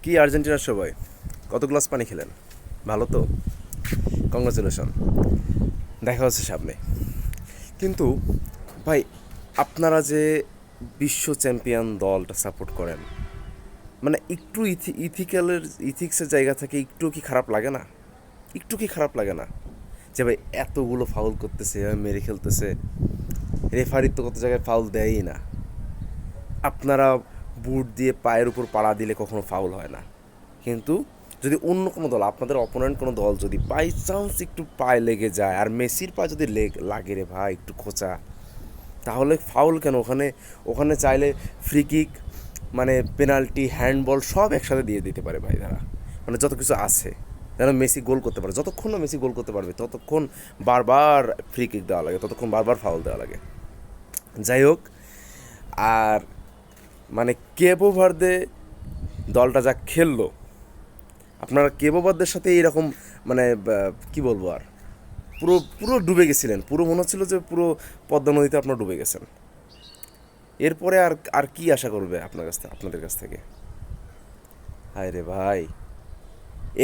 কি আর্জেন্টিনার সবাই কত গ্লাস পানি খেলেন? ভালো তো, কংগ্রাচুলেশন। দেখা হচ্ছে সামনে। কিন্তু ভাই, আপনারা যে বিশ্ব চ্যাম্পিয়ন দলটা সাপোর্ট করেন, মানে একটু ইথিক্সের জায়গা থেকে একটু কি খারাপ লাগে না? একটু কি খারাপ লাগে না যে ভাই এতগুলো ফাউল করতেছে, এভাবে মেরে খেলতেছে, রেফারির তো কত জায়গায় ফাউল দেয়ই না। আপনারা বুট দিয়ে পায়ের উপর পাড়া দিলে কখনো ফাউল হয় না, কিন্তু যদি অন্য কোনো দল, আপনাদের অপোনেন্ট কোনো দল যদি বাই চান্স একটু পায়ে লেগে যায়, আর মেসির পায়ে যদি লাগে রে ভাই একটু খোঁচা, তাহলে ফাউল কেন? ওখানে ওখানে চাইলে ফ্রি কিক, মানে পেনাল্টি, হ্যান্ডবল সব একসাথে দিয়ে দিতে পারে ভাই তারা, মানে যত কিছু আছে যেন মেসি গোল করতে পারে। যতক্ষণ না মেসি গোল করতে পারবে ততক্ষণ বারবার ফ্রি কিক দেওয়া লাগে, ততক্ষণ বারবার ফাউল দেওয়া লাগে। যাই হোক, আর মানে কেবো ভার্দে দলটা যা খেললো, আপনারা কেবোবাদদের সাথে এইরকম, মানে কি বলবো, আর পুরো পুরো ডুবে গেছিলেন, পুরো মনে হচ্ছিল যে পুরো পদ্মা নদীতে আপনারা ডুবে গেছেন। এরপরে আর আর কি আশা করবে আপনাদের কাছ থেকে? হায় রে ভাই,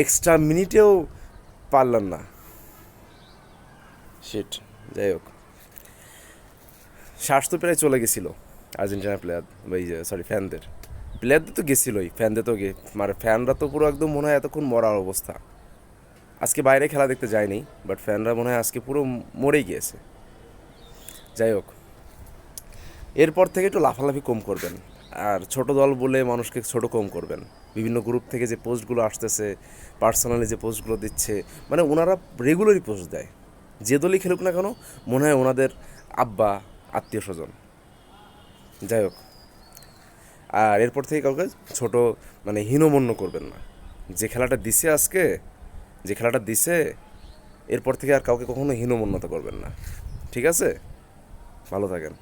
এক্সট্রা মিনিটেও পারলাম না। শিট। যাই হোক, শ্বাস তো প্রায় চলে গেছিল আর্জেন্টিনার প্লেয়ার, ওই সরি ফ্যানদের। প্লেয়ারদের তো গেছিলোই, ফ্যানদের তো মানে ফ্যানরা তো পুরো একদম মনে হয় এতক্ষণ মরার অবস্থা। আজকে বাইরে খেলা দেখতে যায়নি, বাট ফ্যানরা মনে হয় আজকে পুরো মরেই গিয়েছে। যাই হোক, এরপর থেকে একটু লাফালাফি কম করবেন, আর ছোট দল বলে মানুষকে ছোট কম করবেন। বিভিন্ন গ্রুপ থেকে যে পোস্টগুলো আসতেছে, পার্সোনালি যে পোস্টগুলো দিচ্ছে, মানে ওনারা রেগুলারই পোস্ট দেয়, যে দলই খেলুক না কেন মনে হয় ওনাদের আব্বা, আত্মীয় স্বজন। যাই হোক, আর এরপর থেকে কাউকে ছোট, মানে হীনমন্য করবেন না। যে খেলাটা দিছে আজকে, যে খেলাটা দিছে, এরপর থেকে আর কাউকে কখনো হীনমন্যতা করবেন না। ঠিক আছে? ভালো থাকেন।